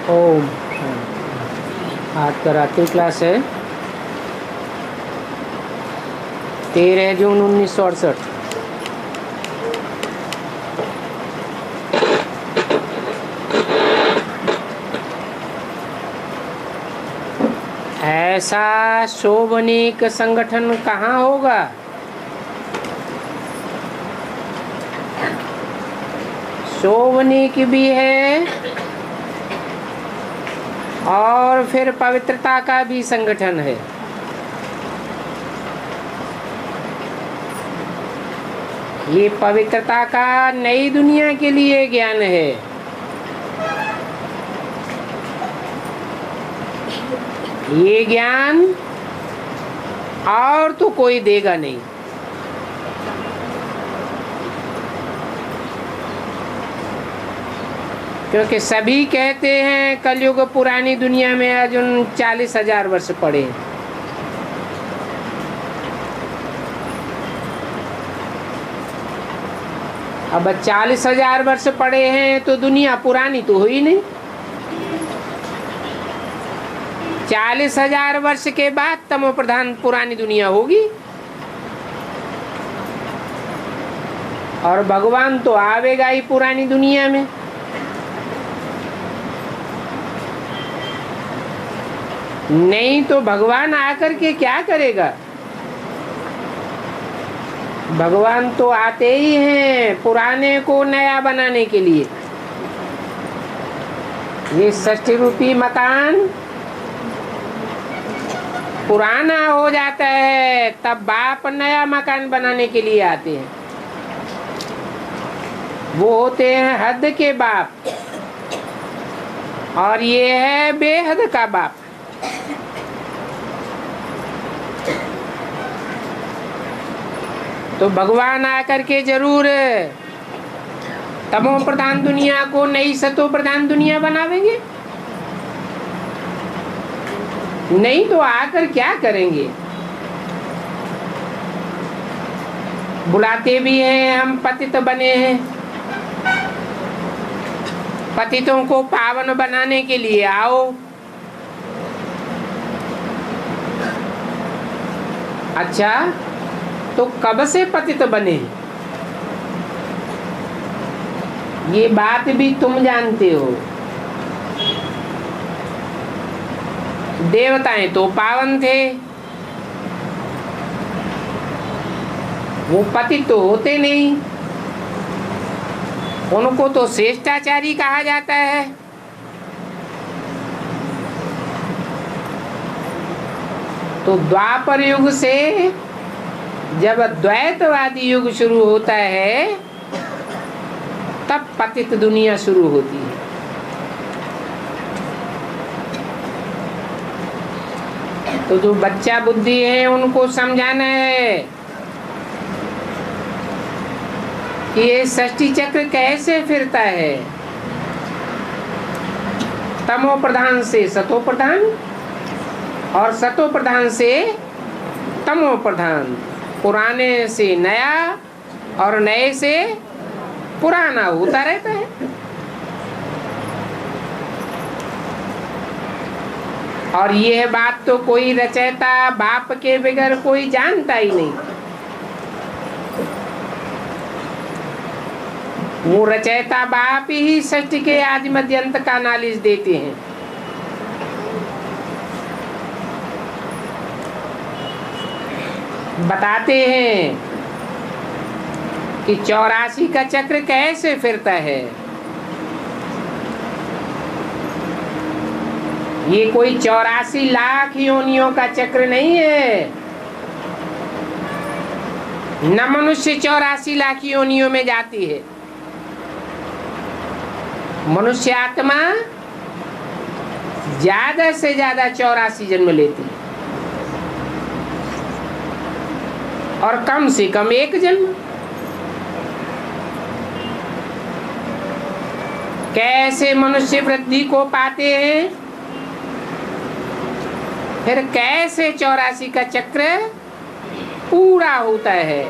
ओम। आज का रात्रि क्लास है 13 जून 1968। ऐसा शोभनीक संगठन कहाँ होगा? शोभनीक भी है और फिर पवित्रता का भी संगठन है। ये पवित्रता का नई दुनिया के लिए ज्ञान है। ये ज्ञान और तो कोई देगा नहीं। क्योंकि सभी कहते हैं कलयुग पुरानी दुनिया में अर्जुन 40,000 वर्ष पड़े। अब 40,000 वर्ष पड़े हैं तो दुनिया पुरानी तो हुई नहीं। 40,000 वर्ष के बाद तमो प्रधान पुरानी दुनिया होगी। और भगवान तो आवेगा ही पुरानी दुनिया में। नहीं तो भगवान आकर के क्या करेगा? भगवान तो आते ही हैं पुराने को नया बनाने के लिए। ये षष्ठी रूपी मकान पुराना हो जाता है तब बाप नया मकान बनाने के लिए आते हैं। वो होते हैं हद के बाप और ये है बेहद का बाप। तो भगवान आकर के जरूर तमो प्रधान दुनिया को नई सतो प्रधान दुनिया बनावेंगे। नहीं तो आकर क्या करेंगे? बुलाते भी हैं हम पतित बने हैं। पतितों को पावन बनाने के लिए आओ। अच्छा तो कब से पतित बने? ये बात भी तुम जानते हो। देवताएं तो पावन थे, वो पतित तो होते नहीं। उनको तो श्रेष्ठाचारी कहा जाता है। तो द्वापर युग से जब द्वैतवादी युग शुरू होता है तब पतित दुनिया शुरू होती है। तो जो बच्चा बुद्धि है उनको समझाना है कि ये षष्ठी चक्र कैसे फिरता है। तमो प्रधान से सतो प्रधान और सतो प्रधान से तमो प्रधान, पुराने से नया और नए से पुराना होता रहता है। और यह बात तो कोई रचयिता बाप के बगैर कोई जानता ही नहीं। वो रचयिता बाप ही षष्ठी के आदि मध्य अंत का नॉलेज देते हैं। बताते हैं कि 84 का चक्र कैसे फिरता है। ये कोई 84 लाख योनियों का चक्र नहीं है। न मनुष्य 84 लाख योनियों में जाती है। मनुष्य आत्मा ज्यादा से ज्यादा 84 जन्म लेती है और कम से कम एक जन्म। कैसे मनुष्य वृद्धि को पाते हैं, फिर कैसे 84 का चक्र पूरा होता है।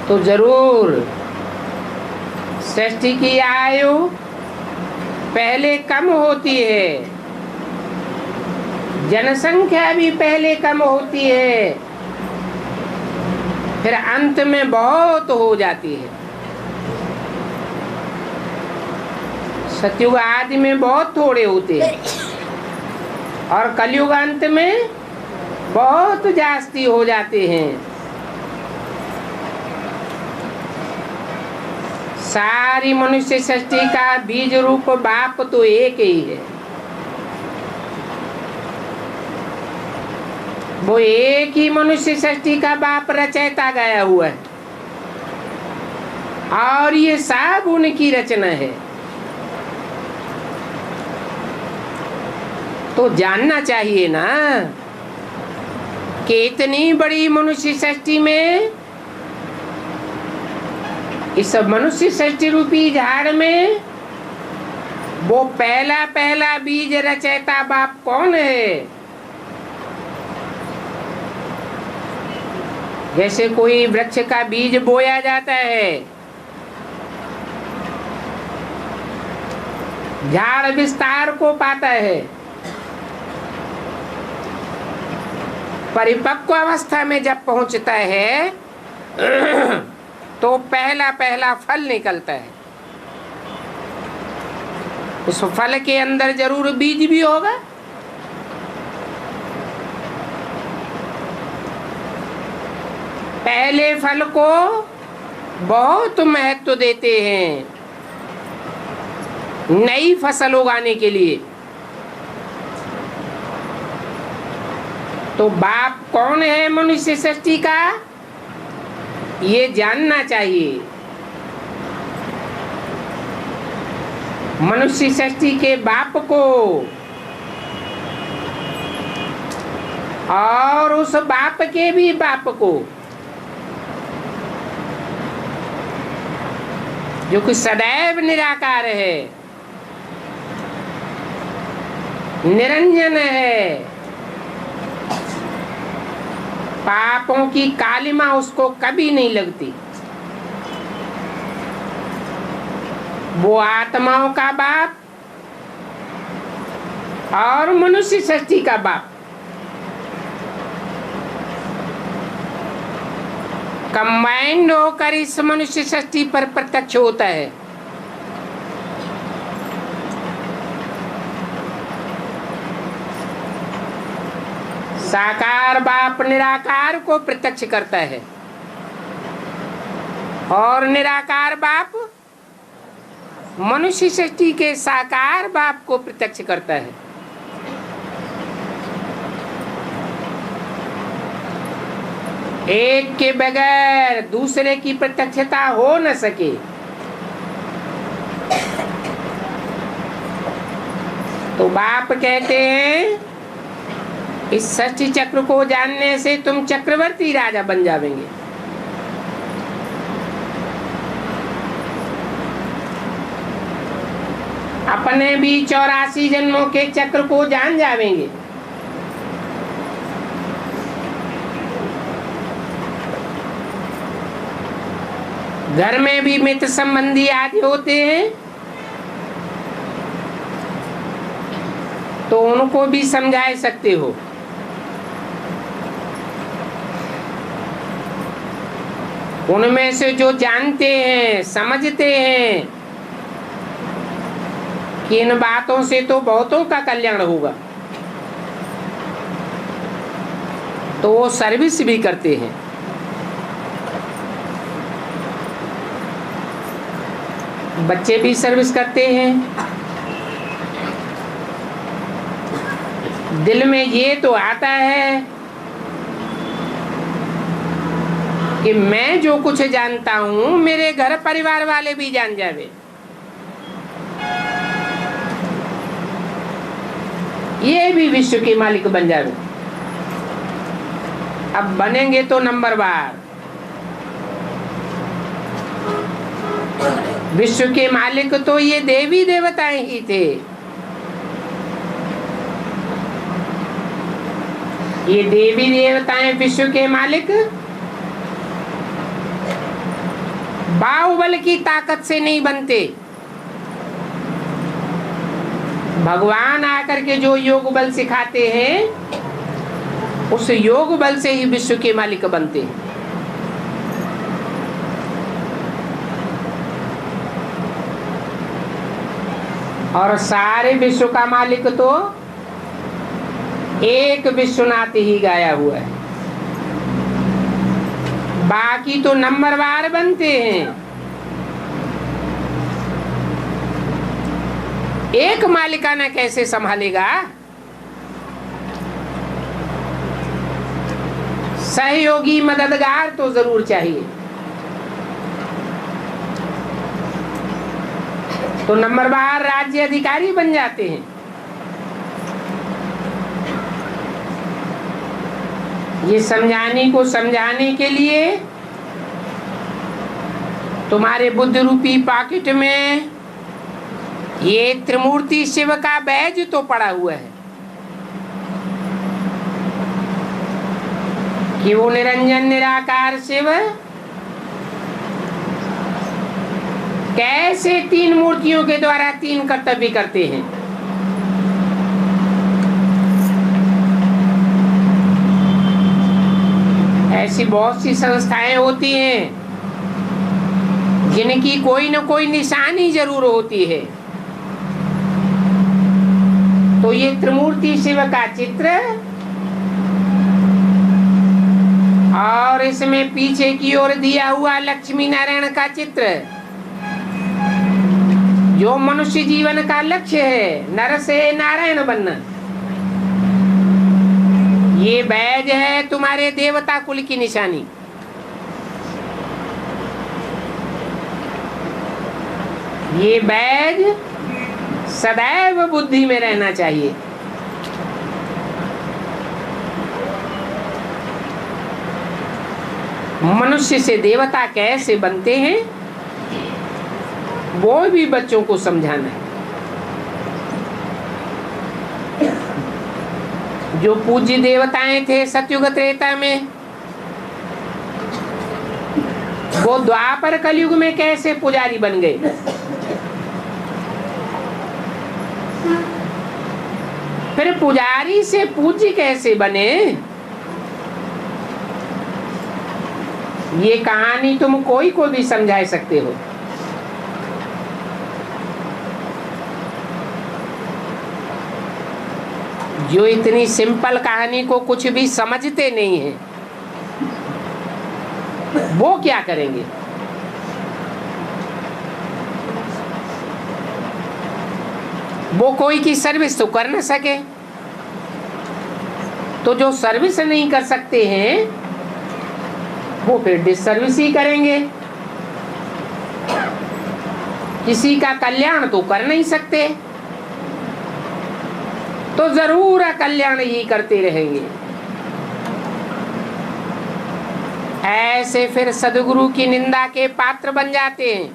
तो जरूर सृष्टि की आयु पहले कम होती है, जनसंख्या भी पहले कम होती है, फिर अंत में बहुत हो जाती है। सतयुग आदि में बहुत थोड़े होते हैं और कलयुग अंत में बहुत जास्ती हो जाते हैं। सारी मनुष्य सृष्टि का बीज रूप बाप तो एक ही है। वो एक ही मनुष्य सृष्टि का बाप रचयिता गया हुआ है और ये सब उनकी रचना है। तो जानना चाहिए ना कि इतनी बड़ी मनुष्य सृष्टि में, इस मनुष्य सृष्टि रूपी झाड़ में वो पहला पहला बीज रचयिता बाप कौन है। जैसे कोई वृक्ष का बीज बोया जाता है, झाड़ विस्तार को पाता है, परिपक्व अवस्था में जब पहुंचता है तो पहला पहला फल निकलता है। उस फल के अंदर जरूर बीज भी होगा। पहले फल को बहुत महत्व देते हैं नई फसल उगाने के लिए। तो बाप कौन है मनुष्य सृष्टि का, ये जानना चाहिए। मनुष्य सृष्टि के बाप को और उस बाप के भी बाप को, जो कि सदैव निराकार है, निरंजन है, पापों की कालिमा उसको कभी नहीं लगती। वो आत्माओं का बाप और मनुष्य सृष्टि का बाप कंबाइंड होकर इस मनुष्य सृष्टि पर प्रत्यक्ष होता है। साकार बाप निराकार को प्रत्यक्ष करता है और निराकार बाप मनुष्य सृष्टि के साकार बाप को प्रत्यक्ष करता है। एक के बगैर दूसरे की प्रत्यक्षता हो न सके। तो बाप कहते हैं इस सृष्टि चक्र को जानने से तुम चक्रवर्ती राजा बन जाएंगे। अपने भी 84 जन्मों के चक्र को जान जाएंगे। घर में भी मित्र संबंधी आदि होते हैं तो उनको भी समझा सकते हो। उनमें से जो जानते हैं, समझते हैं कि इन बातों से तो बहुतों का कल्याण होगा, तो वो सर्विस भी करते हैं। बच्चे भी सर्विस करते हैं। दिल में ये तो आता है कि मैं जो कुछ जानता हूं मेरे घर परिवार वाले भी जान जावे। ये भी विश्व के मालिक बन जावे। अब बनेंगे तो नंबरवार। विश्व के मालिक तो ये देवी देवताएं ही थे। ये देवी देवताएं विश्व के मालिक बाहुबल की ताकत से नहीं बनते। भगवान आकर के जो योग बल सिखाते हैं उस योग बल से ही विश्व के मालिक बनते हैं। और सारे विश्व का मालिक तो एक विश्वनाथ ही गाया हुआ है, बाकी तो नंबरवार बनते हैं। एक मालिकाना कैसे संभालेगा? सहयोगी मददगार तो जरूर चाहिए। तो नंबरवार राज्य अधिकारी बन जाते हैं। ये समझाने के लिए तुम्हारे बुद्ध रूपी पॉकेट में ये त्रिमूर्ति शिव का बैज तो पड़ा हुआ है कि वो निरंजन निराकार शिव कैसे तीन मूर्तियों के द्वारा तीन कर्तव्य करते हैं। ऐसी बहुत सी संस्थाएं होती हैं जिनकी कोई न कोई निशानी जरूर होती है। तो ये त्रिमूर्ति शिव का चित्र और इसमें पीछे की ओर दिया हुआ लक्ष्मी नारायण का चित्र, जो मनुष्य जीवन का लक्ष्य है, नर से नारायण बनना, ये बैज है तुम्हारे देवता कुल की निशानी। ये बैज सदैव बुद्धि में रहना चाहिए। मनुष्य से देवता कैसे बनते हैं वो भी बच्चों को समझाना है। जो पूज्य देवताएं थे सतयुग त्रेता में, वो द्वापर कलयुग में कैसे पुजारी बन गए। फिर पुजारी से पूज्य कैसे बने, ये कहानी तुम कोई को भी समझा सकते हो। जो इतनी सिंपल कहानी को कुछ भी समझते नहीं है वो क्या करेंगे। वो कोई की सर्विस तो कर न सके, तो जो सर्विस नहीं कर सकते हैं वो फिर डिसर्विस ही करेंगे। किसी का कल्याण तो कर नहीं सकते तो जरूर कल्याण ही करते रहेंगे। ऐसे फिर सदगुरु की निंदा के पात्र बन जाते हैं।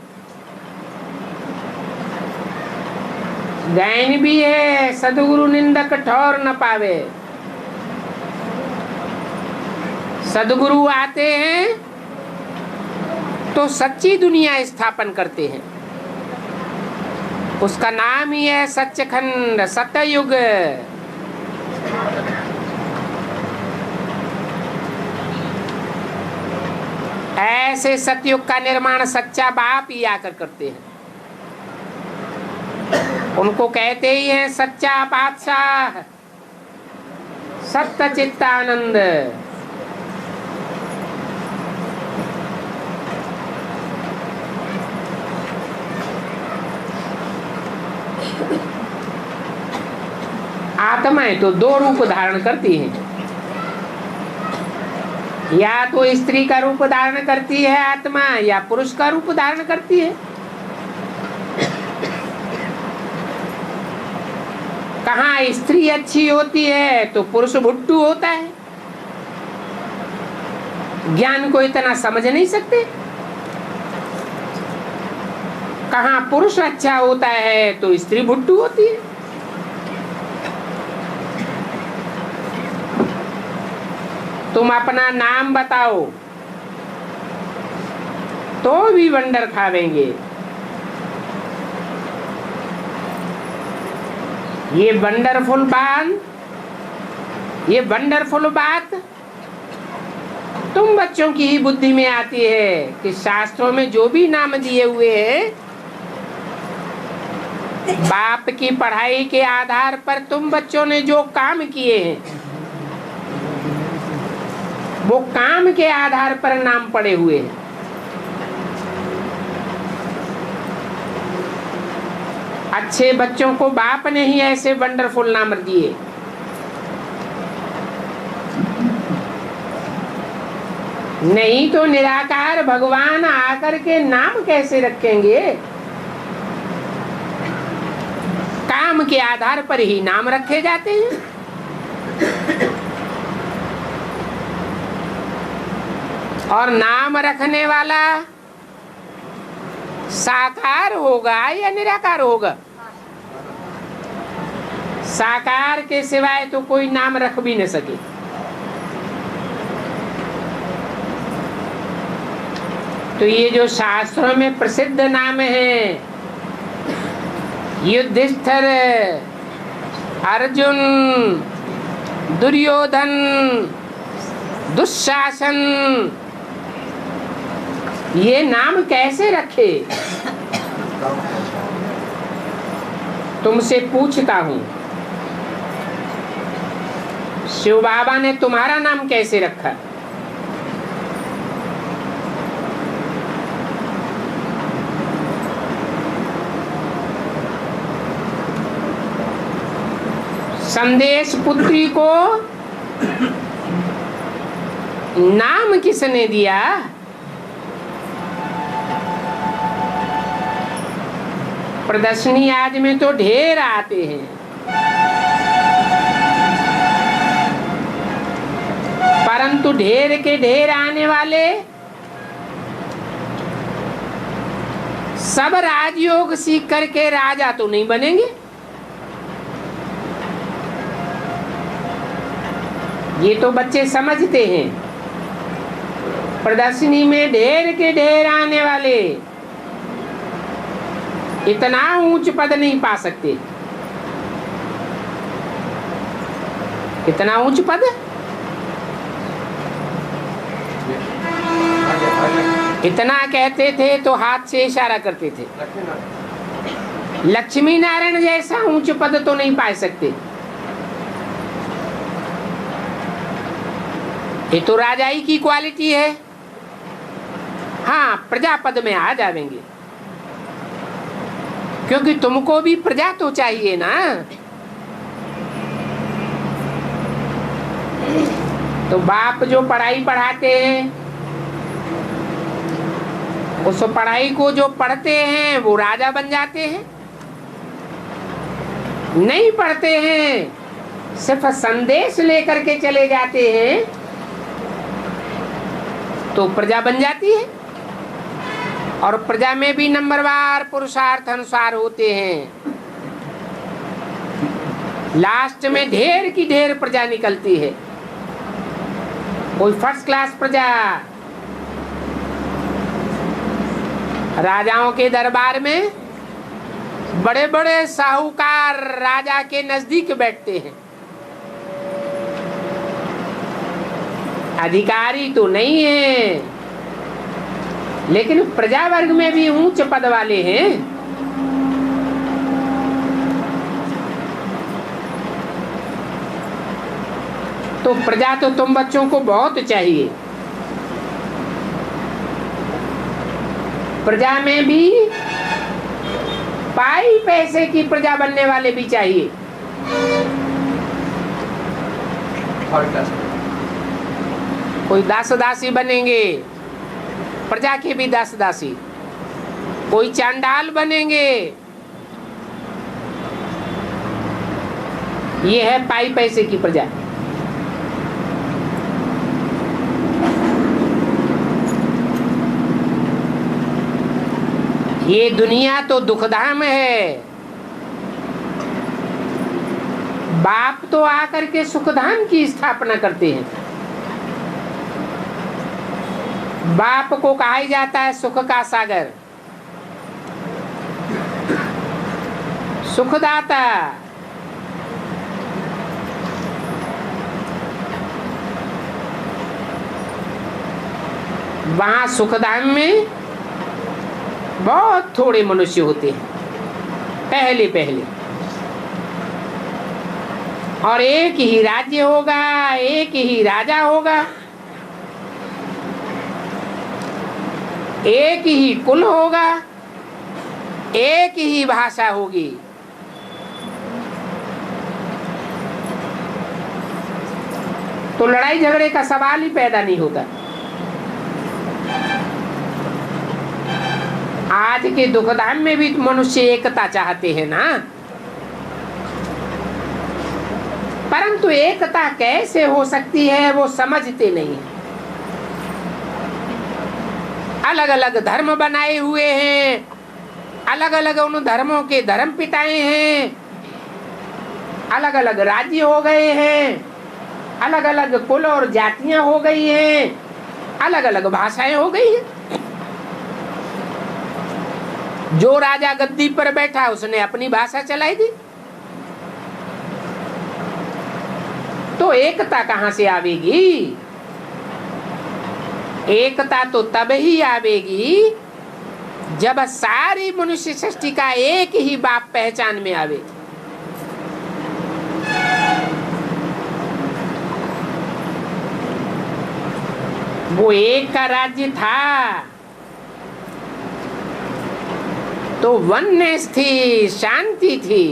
गायन भी है, सदगुरु निंदक ठौर न पावे। सदगुरु आते हैं तो सच्ची दुनिया स्थापन करते हैं। उसका नाम ही है सच्चखंड सतयुग। ऐसे सतयुग का निर्माण सच्चा बाप ही आकर करते हैं। उनको कहते ही हैं सच्चा बादशाह सत्य चित्तानंद। आत्माएं तो दो रूप धारण करती हैं, या तो स्त्री का रूप धारण करती है आत्मा, या पुरुष का रूप धारण करती है। कहाँ स्त्री अच्छी होती है तो पुरुष भुट्टू होता है, ज्ञान को इतना समझ नहीं सकते। कहाँ पुरुष अच्छा होता है तो स्त्री भुट्टू होती है। तुम अपना नाम बताओ, तो भी वंडर खावेंगे। ये वंडरफुल बात तुम बच्चों की ही बुद्धि में आती है कि शास्त्रों में जो भी नाम दिए हुए हैं, बाप की पढ़ाई के आधार पर तुम बच्चों ने जो काम किए हैं, वो काम के आधार पर नाम पड़े हुए हैं। अच्छे बच्चों को बाप ने ही ऐसे वंडरफुल नाम दिए। नहीं तो निराकार भगवान आकर के नाम कैसे रखेंगे? काम के आधार पर ही नाम रखे जाते हैं। और नाम रखने वाला साकार होगा या निराकार होगा? साकार के सिवाय तो कोई नाम रख भी न सके। तो ये जो शास्त्रों में प्रसिद्ध नाम है, युधिष्ठिर, अर्जुन, दुर्योधन, दुशासन, ये नाम कैसे रखे? तुमसे पूछता हूं, शिव बाबा ने तुम्हारा नाम कैसे रखा? संदेश पुत्री को नाम किसने दिया? प्रदर्शनी आज में तो ढेर आते हैं, परंतु ढेर के ढेर आने वाले सब राजयोग सीख करके राजा तो नहीं बनेंगे। ये तो बच्चे समझते हैं। प्रदर्शनी में ढेर के ढेर आने वाले इतना ऊंच पद नहीं पा सकते। कितना ऊंच पद? इतना कहते थे तो हाथ से इशारा करते थे। लक्ष्मी नारायण जैसा ऊंच पद तो नहीं पा सकते। ये तो राजाई की क्वालिटी है। हाँ, प्रजापद में आ जाएंगे, क्योंकि तुमको भी प्रजा तो चाहिए ना। तो बाप जो पढ़ाई पढ़ाते हैं, उस पढ़ाई को जो पढ़ते हैं वो राजा बन जाते हैं। नहीं पढ़ते हैं, सिर्फ संदेश लेकर के चले जाते हैं, तो प्रजा बन जाती है। और प्रजा में भी नंबरवार पुरुषार्थ अनुसार होते हैं। लास्ट में ढेर की ढेर प्रजा निकलती है। कोई फर्स्ट क्लास प्रजा राजाओं के दरबार में बड़े बड़े साहूकार राजा के नजदीक बैठते हैं। अधिकारी तो नहीं है, लेकिन प्रजा वर्ग में भी ऊंच पद वाले हैं। तो प्रजा तो तुम बच्चों को बहुत चाहिए। प्रजा में भी पाई पैसे की प्रजा बनने वाले भी चाहिए। कोई दास दासी बनेंगे, प्रजा के भी दास दासी। कोई चांडाल बनेंगे, ये है पाई पैसे की प्रजा। ये दुनिया तो दुखधाम है। बाप तो आकर के सुखधाम की स्थापना करते हैं। बाप को कहा ही जाता है सुख का सागर, सुखदाता। वहां सुखधाम में बहुत थोड़े मनुष्य होते हैं पहले पहले, और एक ही राज्य होगा, एक ही राजा होगा, एक ही कुल होगा, एक ही भाषा होगी। तो लड़ाई झगड़े का सवाल ही पैदा नहीं होता। आज के दुखधाम में भी मनुष्य एकता चाहते हैं ना, परंतु एकता कैसे हो सकती है वो समझते नहीं है। अलग अलग धर्म बनाए हुए हैं, अलग अलग उन धर्मों के धर्म पिताए हैं, अलग अलग राज्य हो गए हैं, अलग अलग कुल और जातियां हो गई हैं, अलग अलग भाषाएं हो गई हैं। जो राजा गद्दी पर बैठा उसने अपनी भाषा चलाई दी, तो एकता कहां से आवेगी? एकता तो तब ही आवेगी जब सारी मनुष्य सृष्टि का एक ही बाप पहचान में आवे। वो एक का राज्य था तो वननेस थी, शांति थी।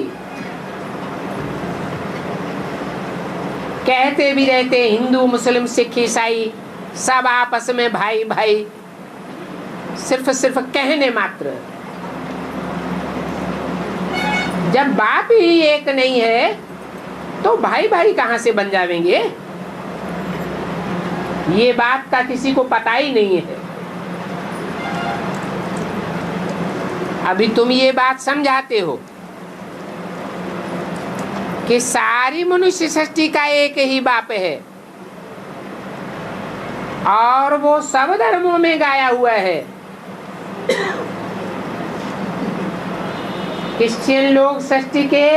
कहते भी रहते हिंदू मुस्लिम सिख ईसाई सब आपस में भाई भाई, सिर्फ कहने मात्र। जब बाप ही एक नहीं है तो भाई भाई कहां से बन जाएंगे? ये बात का किसी को पता ही नहीं है। अभी तुम ये बात समझाते हो कि सारी मनुष्य सृष्टि का एक ही बाप है और वो सब धर्मों में गाया हुआ है। क्रिश्चियन लोग सृष्टि के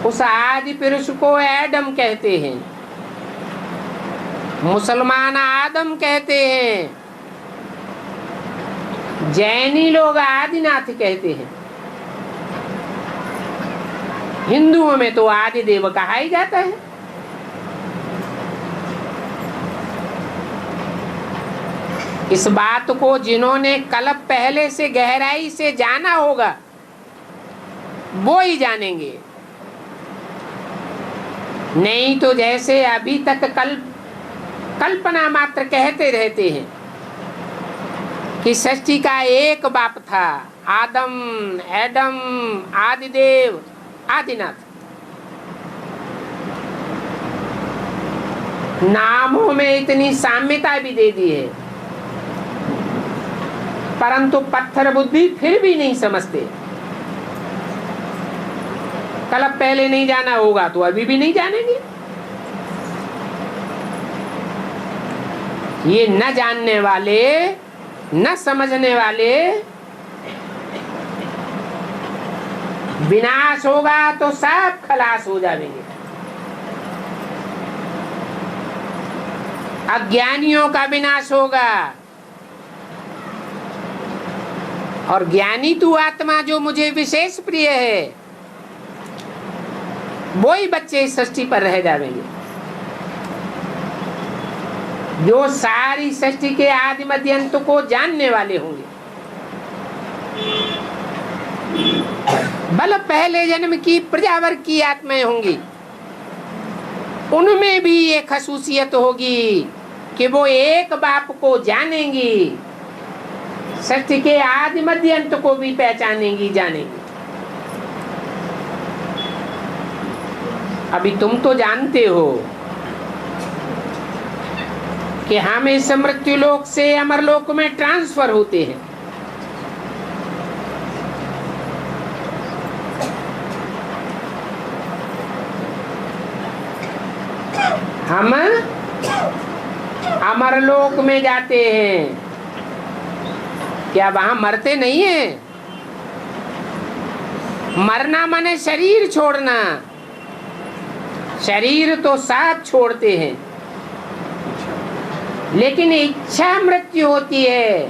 उस आदि पुरुष को एडम कहते हैं, मुसलमान आदम कहते हैं, जैनी लोग आदिनाथ कहते हैं, हिंदुओं में तो आदि देव कहा ही जाता है। इस बात को जिन्होंने कल पहले से गहराई से जाना होगा वो ही जानेंगे, नहीं तो जैसे अभी तक कल्पना मात्र कहते रहते हैं कि सृष्टि का एक बाप था, आदम, एडम, आदिदेव, आदिनाथ। नामों में इतनी साम्यता भी दे दी है, परंतु पत्थर बुद्धि फिर भी नहीं समझते। कल पहले नहीं जाना होगा तो अभी भी नहीं जानेंगे। ये न जानने वाले, न समझने वाले, विनाश होगा तो सब खलास हो जाएंगे। अज्ञानियों का विनाश होगा और ज्ञानी तू आत्मा जो मुझे विशेष प्रिय है वो ही बच्चे इस सृष्टि पर रह जाएंगे। जो सारी सृष्टि के आदि मध्य अंत को जानने वाले होंगे। बल पहले जन्म की प्रजावर की आत्माएं होंगी, उनमें भी ये खसूसियत होगी कि वो एक बाप को जानेंगी, सृष्टि के आदि मध्य अंत को भी पहचानेंगी, जानेंगी। अभी तुम तो जानते हो कि हम इस मृत्यु लोक से अमर लोक में ट्रांसफर होते हैं। हम अमरलोक में जाते हैं। क्या वहां मरते नहीं हैं? मरना माने शरीर छोड़ना, शरीर तो साथ छोड़ते हैं, लेकिन इच्छा मृत्यु होती है।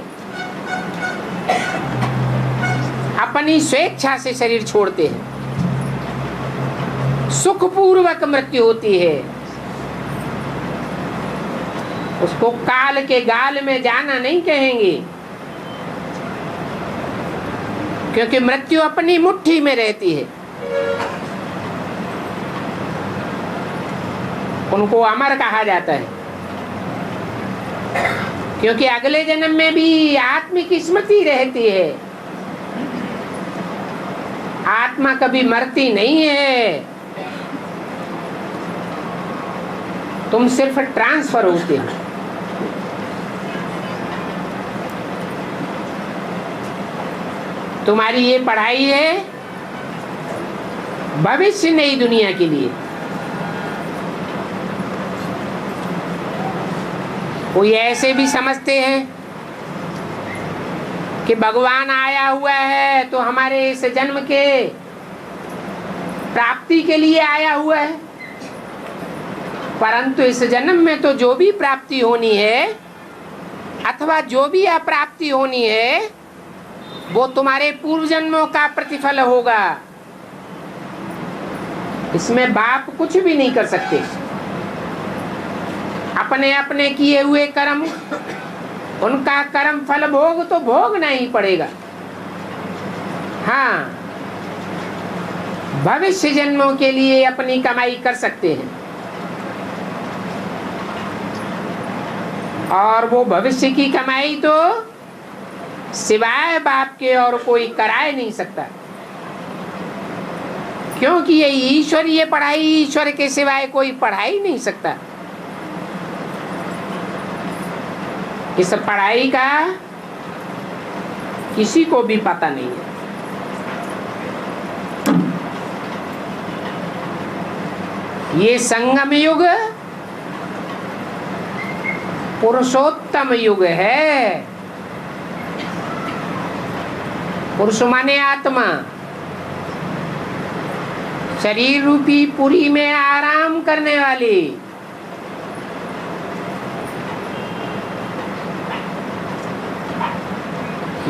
अपनी स्वेच्छा से शरीर छोड़ते हैं, सुखपूर्वक मृत्यु होती है। उसको काल के गाल में जाना नहीं कहेंगे, क्योंकि मृत्यु अपनी मुट्ठी में रहती है। उनको अमर कहा जाता है, क्योंकि अगले जन्म में भी आत्मिक स्मृति रहती है। आत्मा कभी मरती नहीं है, तुम सिर्फ ट्रांसफर होते हो। तुम्हारी ये पढ़ाई है भविष्य नई दुनिया के लिए। कोई ऐसे भी समझते हैं कि भगवान आया हुआ है तो हमारे इस जन्म के प्राप्ति के लिए आया हुआ है, परंतु इस जन्म में तो जो भी प्राप्ति होनी है अथवा जो भी अप्राप्ति होनी है वो तुम्हारे पूर्व जन्मों का प्रतिफल होगा। इसमें बाप कुछ भी नहीं कर सकते। अपने अपने किए हुए कर्म, उनका कर्म फल भोग तो भोगना ही पड़ेगा। हाँ, भविष्य जन्मों के लिए अपनी कमाई कर सकते हैं, और वो भविष्य की कमाई तो सिवाय बाप के और कोई कराए नहीं सकता, क्योंकि ये ईश्वरीय पढ़ाई ईश्वर के सिवाय कोई पढ़ा ही नहीं सकता। इस पढ़ाई का किसी को भी पता नहीं है। ये संगम युग पुरुषोत्तम युग है। पुरुष माने आत्मा, शरीर रूपी पुरी में आराम करने वाली।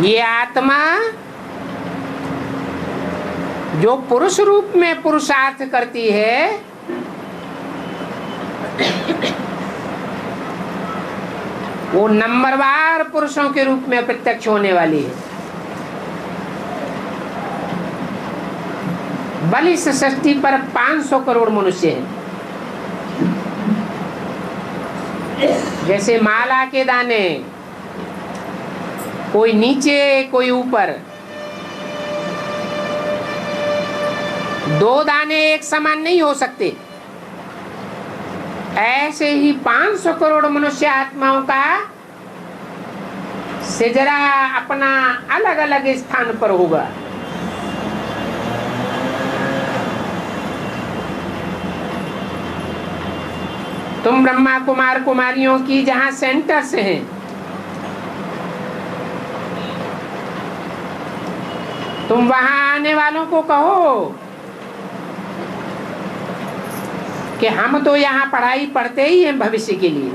ये आत्मा जो पुरुष रूप में पुरुषार्थ करती है, वो नंबरवार पुरुषों के रूप में प्रत्यक्ष होने वाली है। बल इस सृष्टि पर 500 करोड़ मनुष्य हैं। जैसे माला के दाने, कोई नीचे कोई ऊपर, दो दाने एक समान नहीं हो सकते। ऐसे ही 500 करोड़ मनुष्य आत्माओं का सिजरा अपना अलग अलग स्थान पर होगा। तुम ब्रह्मा कुमार कुमारियों की जहां सेंटर्स हैं, तुम वहां आने वालों को कहो कि हम तो यहाँ पढ़ाई पढ़ते ही हैं भविष्य के लिए।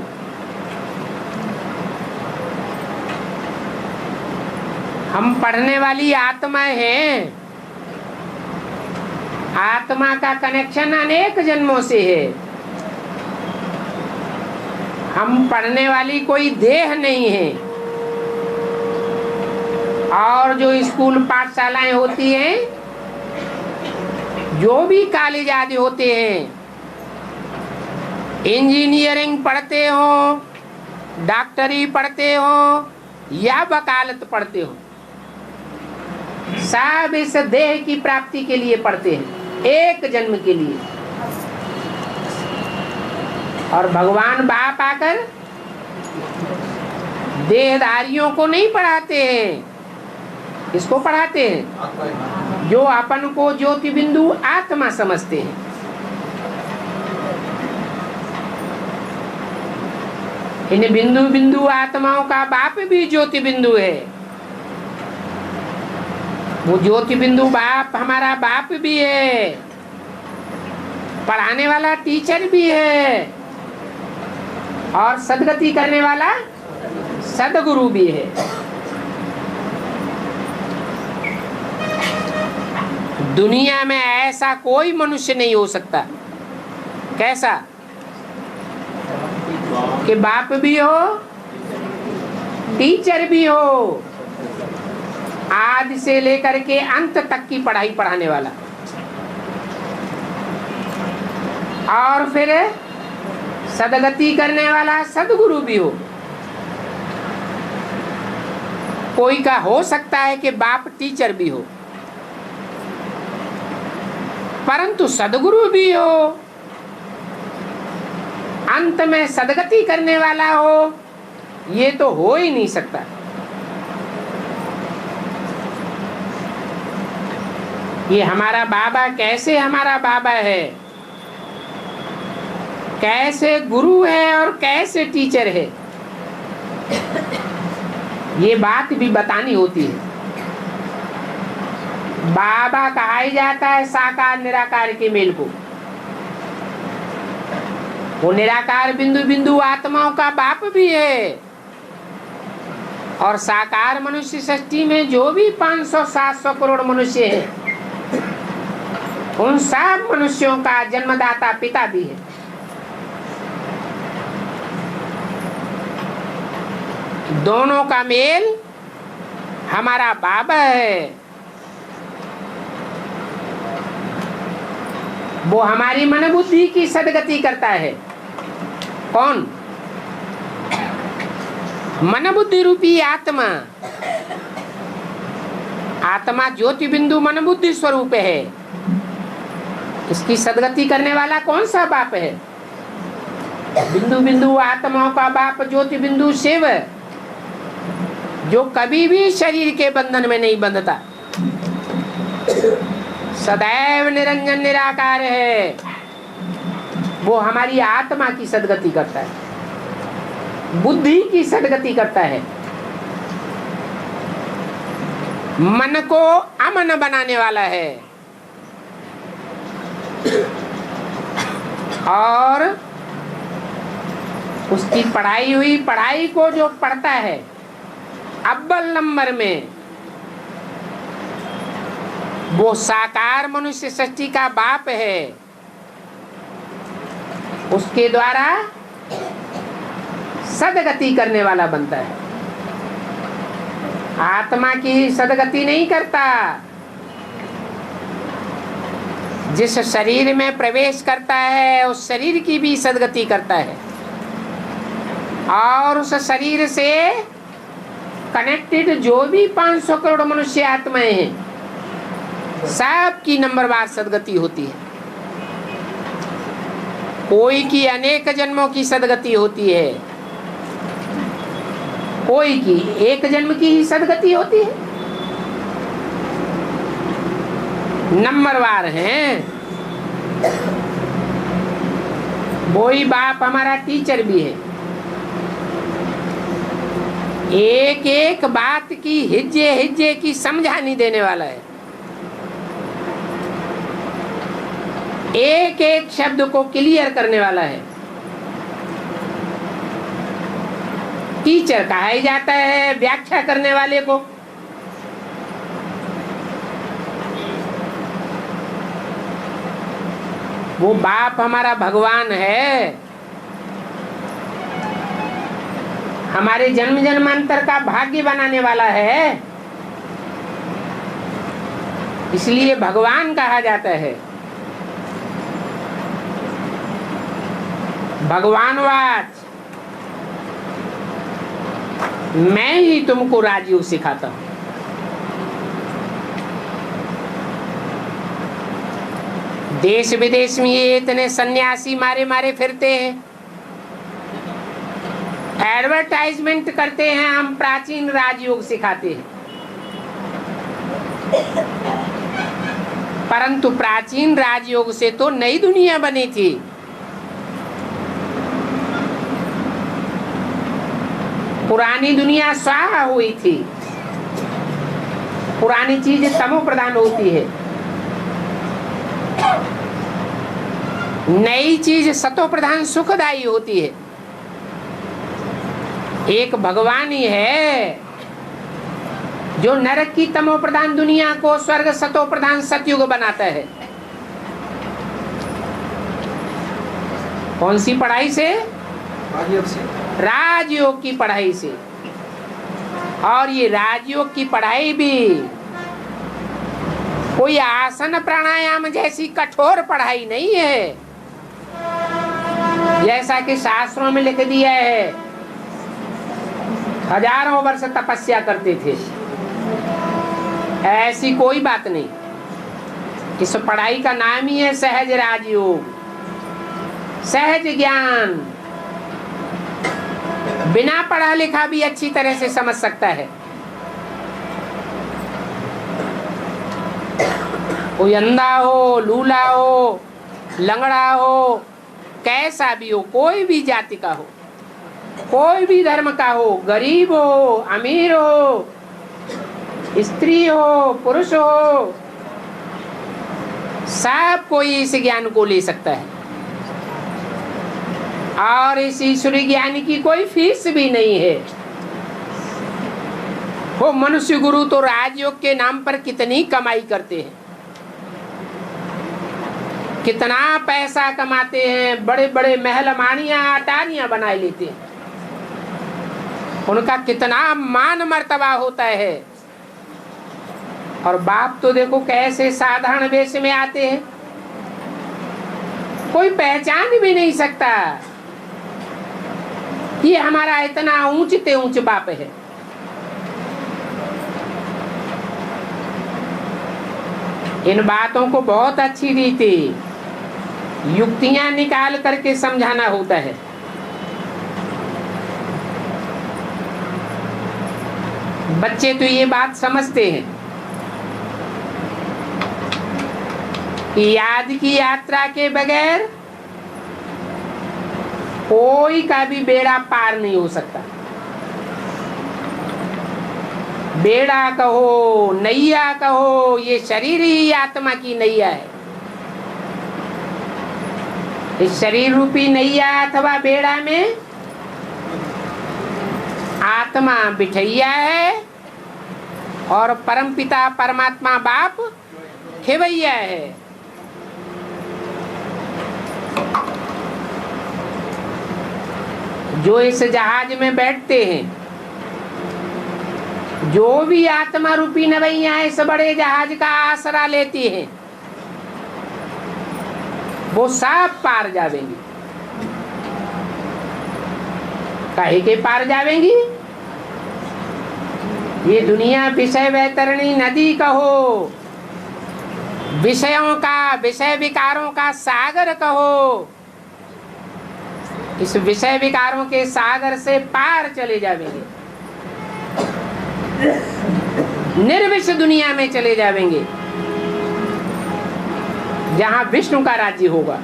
हम पढ़ने वाली आत्माएं हैं। आत्मा का कनेक्शन अनेक जन्मों से है। हम पढ़ने वाली कोई देह नहीं है। और जो स्कूल पाठशालाएं होती हैं, जो भी कॉलेज आदि होते हैं, इंजीनियरिंग पढ़ते हो, डॉक्टरी पढ़ते हो या वकालत पढ़ते हो, सब इस देह की प्राप्ति के लिए पढ़ते हैं, एक जन्म के लिए। और भगवान बाप आकर देहधारियों को नहीं पढ़ाते हैं। किसको पढ़ाते हैं? जो अपन को ज्योति बिंदु आत्मा समझते हैं। इन बिंदु बिंदु आत्माओं का बाप भी ज्योति बिंदु है। वो ज्योति बिंदु बाप हमारा बाप भी है, पढ़ाने वाला टीचर भी है, और सदगति करने वाला सदगुरु भी है। दुनिया में ऐसा कोई मनुष्य नहीं हो सकता कैसा कि बाप भी हो, टीचर भी हो, आदि से लेकर के अंत तक की पढ़ाई पढ़ाने वाला, और फिर सदगति करने वाला सदगुरु भी हो। कोई का हो सकता है कि बाप टीचर भी हो, परंतु सदगुरु भी हो, अंत में सदगति करने वाला हो, ये तो हो ही नहीं सकता। ये हमारा बाबा कैसे हमारा बाबा है, कैसे गुरु है और कैसे टीचर है, ये बात भी बतानी होती है। बाबा कहा ही जाता है साकार निराकार के मेल को। वो निराकार बिंदु बिंदु आत्माओं का बाप भी है, और साकार मनुष्य सृष्टि में जो भी 500-700 करोड़ मनुष्य हैं, उन सब मनुष्यों का जन्मदाता पिता भी है। दोनों का मेल हमारा बाबा है। वो हमारी मन बुद्धि की सदगति करता है। कौन? मन बुद्धि रूपी आत्मा। आत्मा ज्योति बिंदु मन बुद्धि स्वरूप है। इसकी सदगति करने वाला कौन सा बाप है? बिंदु बिंदु आत्माओं का बाप ज्योति बिंदु शिव, जो कभी भी शरीर के बंधन में नहीं बंधता, सदैव निरंजन निराकार है। वो हमारी आत्मा की सदगति करता है, बुद्धि की सदगति करता है, मन को अमन बनाने वाला है, और उसकी पढ़ाई हुई पढ़ाई को जो पढ़ता है अव्वल नंबर में, वो साकार मनुष्य सृष्टि का बाप है। उसके द्वारा सदगति करने वाला बनता है। आत्मा की सदगति नहीं करता। जिस शरीर में प्रवेश करता है उस शरीर की भी सदगति करता है, और उस शरीर से कनेक्टेड जो भी 500 करोड़ मनुष्य आत्माएं हैं, सब की नंबरवार सदगति होती है। कोई की अनेक जन्मों की सदगति होती है, कोई की एक जन्म की ही सदगति होती है। नंबरवार हैं। वही बाप हमारा टीचर भी है। एक एक बात की हिज्जे हिज्जे की समझानी देने वाला है। एक एक शब्द को क्लियर करने वाला है। टीचर कहा ही जाता है व्याख्या करने वाले को। वो बाप हमारा भगवान है, हमारे जन्म जन्मांतर का भाग्य बनाने वाला है, इसलिए भगवान कहा जाता है। भगवानवाच, मैं ही तुमको राजयोग सिखाता हूं। देश विदेश में ये इतने सन्यासी मारे मारे फिरते हैं, एडवर्टाइजमेंट करते हैं, हम प्राचीन राजयोग सिखाते हैं। परंतु प्राचीन राजयोग से तो नई दुनिया बनी थी। पुरानी दुनिया स्वाहा हुई थी। पुरानी चीज तमो प्रधान होती है, नई चीज सतो प्रधान सुखदायी होती है। एक भगवान ही है जो नरक की तमो प्रधान दुनिया को स्वर्ग सतो प्रधान सतयुग बनाता है। कौन सी पढ़ाई से? राजयोग की पढ़ाई से। और ये राजयोग की पढ़ाई भी कोई आसन प्राणायाम जैसी कठोर पढ़ाई नहीं है, जैसा कि शास्त्रों में लिख दिया है। हजारों वर्ष तपस्या करते थे, ऐसी कोई बात नहीं। इस पढ़ाई का नाम ही है सहज राजयोग, सहज ज्ञान। बिना पढ़ा लिखा भी अच्छी तरह से समझ सकता है। कोई अंधा हो, लूला हो, लंगड़ा हो, कैसा भी हो, कोई भी जाति का हो, कोई भी धर्म का हो, गरीब हो, अमीर हो, स्त्री हो, पुरुष हो, सब कोई इस ज्ञान को ले सकता है। और इस ईश्वरी ज्ञान की कोई फीस भी नहीं है। वो मनुष्य गुरु तो राजयोग के नाम पर कितनी कमाई करते हैं, कितना पैसा कमाते हैं, बड़े बड़े महल मानियां अटारियां बना लेते हैं। उनका कितना मान मर्तबा होता है। और बाप तो देखो कैसे साधारण वेश में आते हैं, कोई पहचान भी नहीं सकता ये हमारा इतना ऊंचते ऊंच बाप है। इन बातों को बहुत अच्छी रीति युक्तियां निकाल करके समझाना होता है। बच्चे तो ये बात समझते हैं कि याद की यात्रा के बगैर कोई का भी बेड़ा पार नहीं हो सकता। बेड़ा कहो, नैया कहो, ये शरीर ही आत्मा की नैया है। इस शरीर रूपी नैया अथवा बेड़ा में आत्मा बिठैया है और परमपिता परमात्मा बाप खेवैया है। जो इस जहाज में बैठते हैं, जो भी आत्मा रूपी नवैया इस बड़े जहाज का आसरा लेती हैं, वो सब पार जावेंगी। काहे के पार जावेंगी? ये दुनिया विषय वैतरणी नदी कहो, विषयों का, विषय विकारों का सागर कहो, इस विषय विकारों के सागर से पार चले जावेंगे, निर्विष दुनिया में चले जावेंगे, जहां विष्णु का राज्य होगा।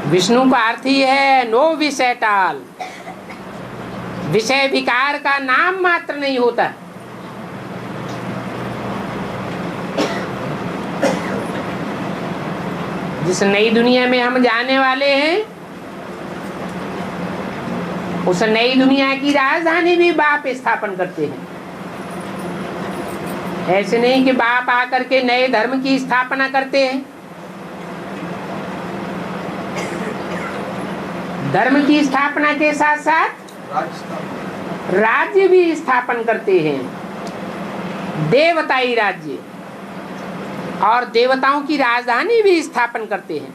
विष्णु का अर्थ ही है नो विषय टाल। विषय विकार का नाम मात्र नहीं होता। जिस नई दुनिया में हम जाने वाले हैं, उस नई दुनिया की राजधानी भी बाप स्थापन करते हैं। ऐसे नहीं कि बाप आकर के नए धर्म की स्थापना करते हैं। धर्म की स्थापना के साथ साथ राज्य भी स्थापन करते हैं, देवताई राज्य, और देवताओं की राजधानी भी स्थापन करते हैं।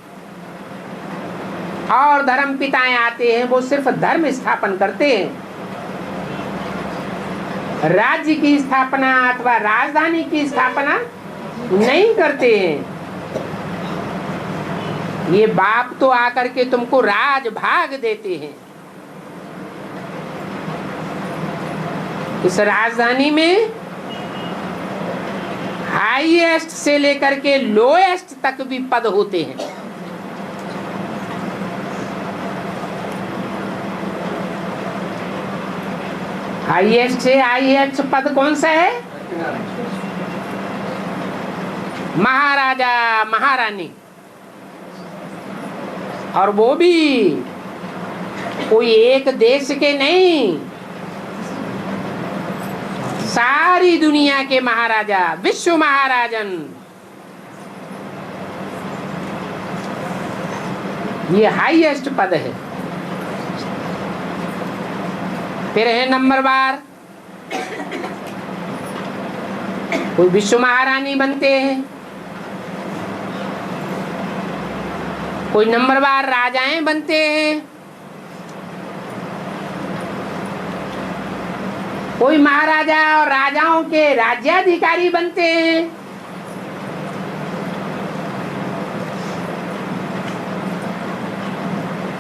और धर्म पिताएं आते हैं, वो सिर्फ धर्म स्थापन करते हैं, राज्य की स्थापना अथवा राजधानी की स्थापना नहीं करते हैं। ये बाप तो आकर के तुमको राज भाग देते हैं। इस राजधानी में हाईएस्ट से लेकर के लोएस्ट तक भी पद होते हैं। हाईएस्ट से हाईएस्ट पद कौन सा है? महाराजा महारानी। और वो भी कोई एक देश के नहीं, सारी दुनिया के महाराजा, विश्व महाराजन। ये हाईएस्ट पद है। फिर है नंबरवार, कोई विश्व महारानी बनते हैं, कोई नंबरवार राजाएं बनते हैं, कोई महाराजा और राजाओं के राज्याधिकारी बनते हैं,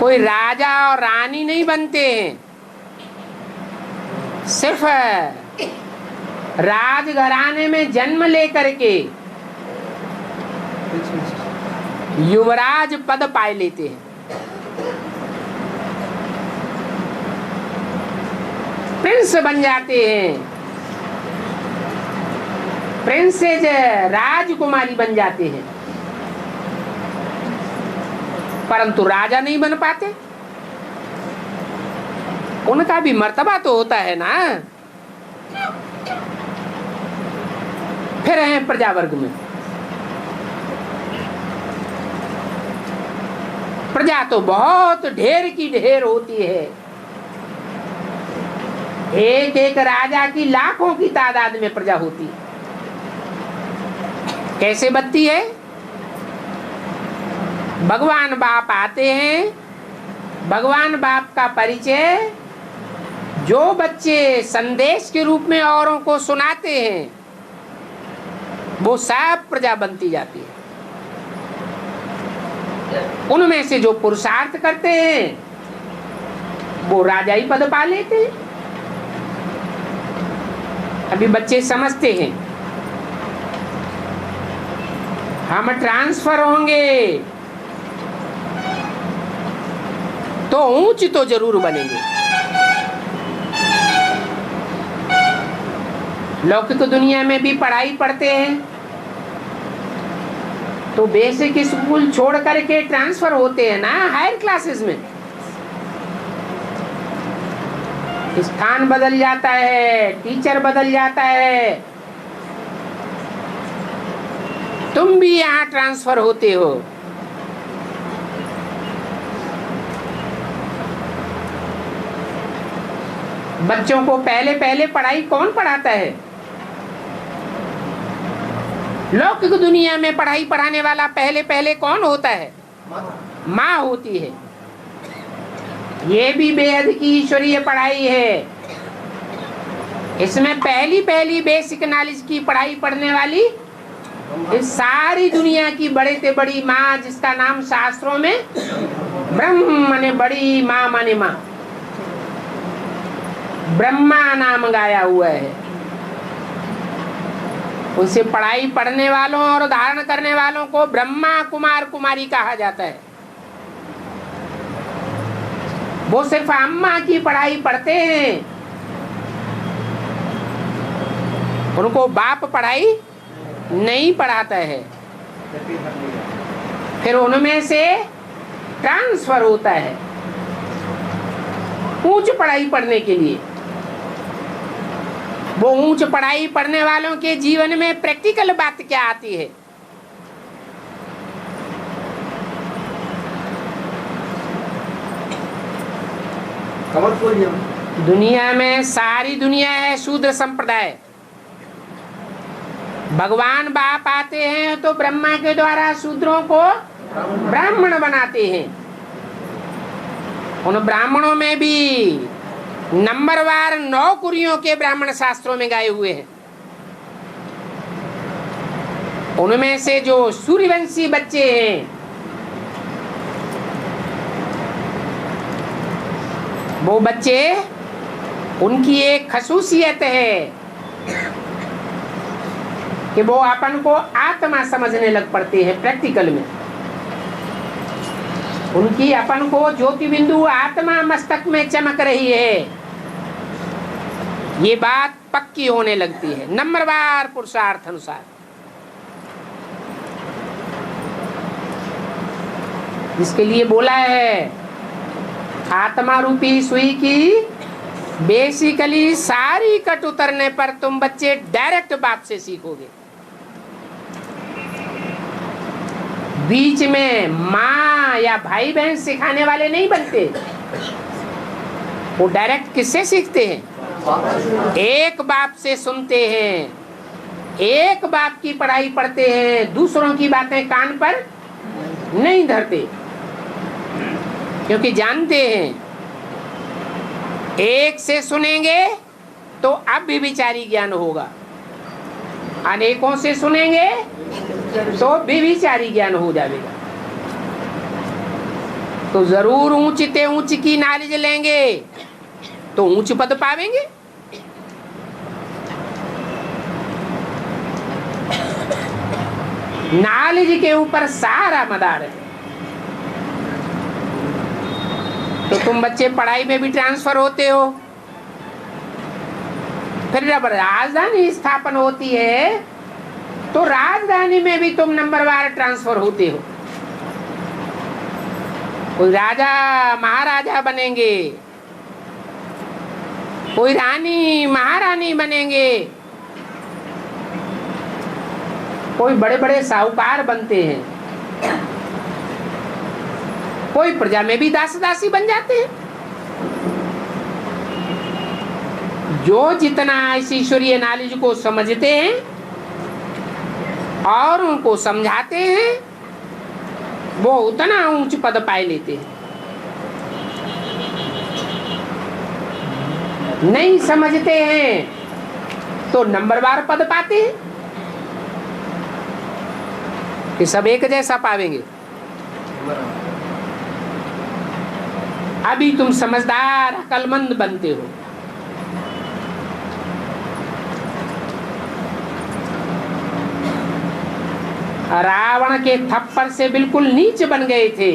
कोई राजा और रानी नहीं बनते हैं। सिर्फ राजघराने में जन्म लेकर के युवराज पद पाए लेते हैं। प्रिंस बन जाते हैं, प्रिंसेज राजकुमारी बन जाते हैं, परंतु राजा नहीं बन पाते। उनका भी मर्तबा तो होता है ना। फिर हैं प्रजावर्ग में। प्रजा तो बहुत ढेर की ढेर होती है, एक एक राजा की लाखों की तादाद में प्रजा होती है। कैसे बनती है? भगवान बाप आते हैं, भगवान बाप का परिचय जो बच्चे संदेश के रूप में औरों को सुनाते हैं, वो सब प्रजा बनती जाती है। उनमें से जो पुरुषार्थ करते हैं वो राजाई पद पा लेते हैं। अभी बच्चे समझते हैं हम ट्रांसफर होंगे तो ऊंच तो जरूर बनेंगे। लौकिक दुनिया में भी पढ़ाई पढ़ते हैं तो बेसिक स्कूल छोड़ करके ट्रांसफर होते हैं ना हायर क्लासेस में। स्थान बदल जाता है, टीचर बदल जाता है, तुम भी यहाँ ट्रांसफर होते हो। बच्चों को पहले पहले पढ़ाई कौन पढ़ाता है? लौकिक दुनिया में पढ़ाई पढ़ाने वाला पहले पहले कौन होता है? माँ होती है। ये भी बेहद की ईश्वरीय पढ़ाई है। इसमें पहली पहली बेसिक नॉलेज की पढ़ाई पढ़ने वाली इस सारी दुनिया की बड़े से बड़ी माँ, जिसका नाम शास्त्रों में ब्रह्म माने बड़ी माँ माने माँ, ब्रह्मा नाम गाया हुआ है। उनसे पढ़ाई पढ़ने वालों और धारण करने वालों को ब्रह्मा कुमार कुमारी कहा जाता है। वो सिर्फ अम्मा की पढ़ाई पढ़ते हैं, उनको बाप पढ़ाई नहीं पढ़ाता है। फिर उनमें से ट्रांसफर होता है ऊंच पढ़ाई पढ़ने के लिए। वो ऊंच पढ़ाई पढ़ने वालों के जीवन में प्रैक्टिकल बात क्या आती है? दुनिया में सारी दुनिया है शूद्र संप्रदाय। भगवान बाप आते हैं तो ब्रह्मा के द्वारा शूद्रों को ब्राह्मण बनाते हैं। उन ब्राह्मणों में भी नंबरवार 9 कुरियों के ब्राह्मण शास्त्रों में गाए हुए हैं। उनमें से जो सूर्यवंशी बच्चे हैं वो बच्चे, उनकी एक खसूसियत है कि वो अपन को आत्मा समझने लग पड़ते हैं। प्रैक्टिकल में उनकी अपन को ज्योति बिंदु आत्मा मस्तक में चमक रही है। ये बात पक्की होने लगती है नंबरवार पुरुषार्थ अनुसार। इसके लिए बोला है आत्मा रूपी सुई की बेसिकली सारी कट उतरने पर तुम बच्चे डायरेक्ट बाप से सीखोगे। बीच में माँ या भाई बहन सिखाने वाले नहीं बनते, वो डायरेक्ट किससे सीखते हैं? एक बाप से सुनते हैं, एक बाप की पढ़ाई पढ़ते हैं, दूसरों की बातें कान पर नहीं धरते, क्योंकि जानते हैं एक से सुनेंगे तो अब भी विचारी ज्ञान होगा, अनेकों से सुनेंगे तो भी विचारी ज्ञान हो जाएगा। तो जरूर ऊंचते ऊंच की नॉलेज लेंगे तो ऊंच पद पावेंगे। नॉलेज के ऊपर सारा मदार है। तो तुम बच्चे पढ़ाई में भी ट्रांसफर होते हो, फिर जब राजधानी स्थापन होती है तो राजधानी में भी तुम नंबरवार ट्रांसफर होते हो। कोई राजा महाराजा बनेंगे, कोई रानी महारानी बनेंगे, कोई बड़े बड़े साहूकार बनते हैं, कोई प्रजा में भी दास दासी बन जाते हैं। जो जितना इस ईश्वरीय नॉलेज को समझते हैं और उनको समझाते हैं वो उतना ऊंच पद पाए लेते हैं। नहीं समझते हैं तो नंबरवार पद पाते हैं कि सब एक जैसा पावेंगे। अभी तुम समझदार अक्लमंद बनते हो। रावण के थप्पड़ से बिल्कुल नीच बन गए थे।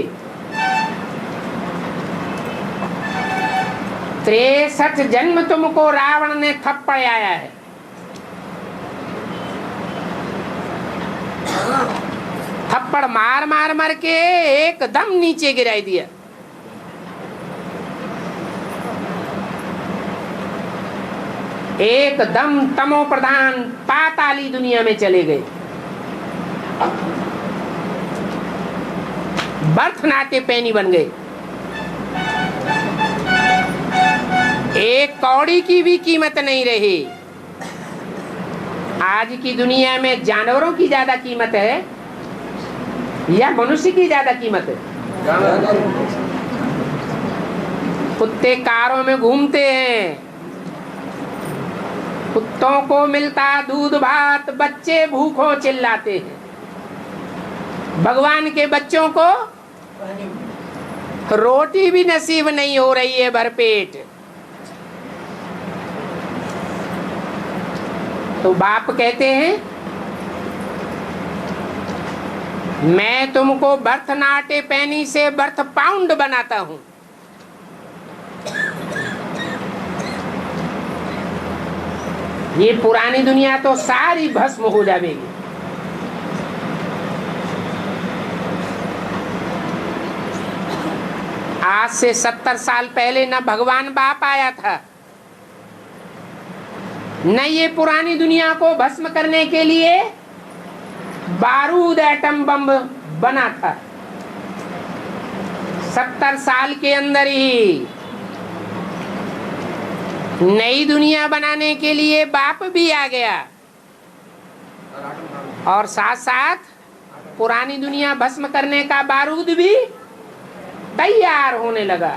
63 जन्म तुमको रावण ने थप्पड़ आया है। थप्पड़ मार मार मार के एकदम नीचे गिराई दिया। एकदम तमो प्रधान पाताली दुनिया में चले गए। बर्थ नाटे पैनी बन गए। एक कौड़ी की भी कीमत नहीं रही। आज की दुनिया में जानवरों की ज्यादा कीमत है या मनुष्य की ज्यादा कीमत है? कुत्ते कारों में घूमते हैं, कुत्तों को मिलता दूध भात, बच्चे भूखों चिल्लाते हैं। भगवान के बच्चों को रोटी भी नसीब नहीं हो रही है भरपेट। तो बाप कहते हैं मैं तुमको बर्थ नाटे पैनी से बर्थ पाउंड बनाता हूं। ये पुरानी दुनिया तो सारी भस्म हो जाएगी। आज से 70 साल पहले न भगवान बाप आया था, न ये पुरानी दुनिया को भस्म करने के लिए बारूद एटम बम बना था। 70 साल के अंदर ही नई दुनिया बनाने के लिए बाप भी आ गया और साथ साथ पुरानी दुनिया भस्म करने का बारूद भी तैयार होने लगा।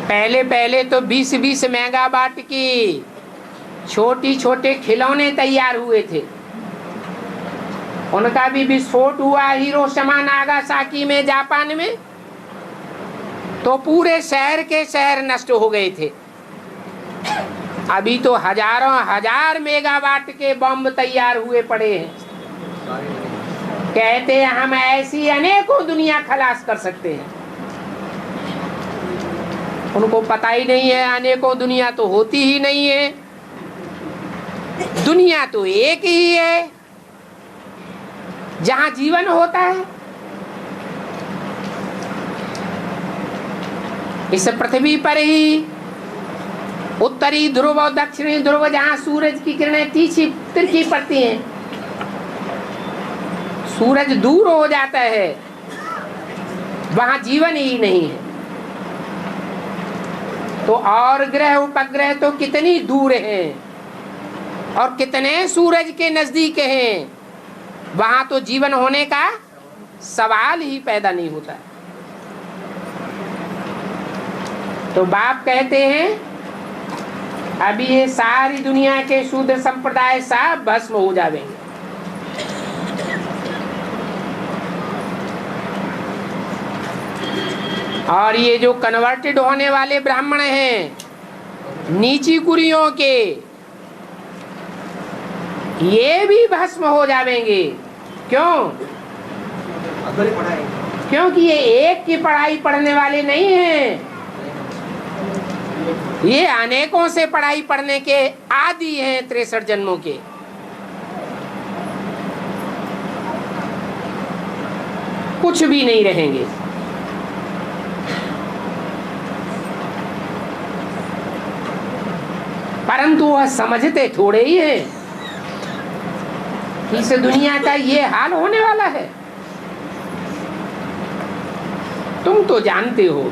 पहले पहले तो 20-20 मेगावाट की छोटी छोटे खिलौने तैयार हुए थे। उनका भी विस्फोट हुआ हिरोशिमा नागासाकी में जापान में, तो पूरे शहर के शहर नष्ट हो गए थे। अभी तो हजारों हजार मेगावाट के बम तैयार हुए पड़े हैं। कहते हैं हम ऐसी अनेकों दुनिया खलास कर सकते हैं। उनको पता ही नहीं है अनेकों दुनिया तो होती ही नहीं है, दुनिया तो एक ही है जहां जीवन होता है। इस पृथ्वी पर ही उत्तरी ध्रुव और दक्षिणी ध्रुव जहां सूरज की किरणें तिरछी पड़ती हैं, सूरज दूर हो जाता है, वहां जीवन ही नहीं है। तो और ग्रह उपग्रह तो कितनी दूर हैं और कितने सूरज के नजदीक हैं, वहां तो जीवन होने का सवाल ही पैदा नहीं होता। तो बाप कहते हैं अभी ये सारी दुनिया के शूद्र संप्रदाय सब भस्म हो जाएंगे। और ये जो कन्वर्टेड होने वाले ब्राह्मण हैं नीची कुरियों के, ये भी भस्म हो जाएंगे। क्यों? क्योंकि ये एक की पढ़ाई पढ़ने वाले नहीं हैं, ये अनेकों से पढ़ाई पढ़ने के आदी हैं 63 जन्मों के। कुछ भी नहीं रहेंगे। परंतु वह समझते थोड़े ही है कि इस दुनिया का ये हाल होने वाला है। तुम तो जानते हो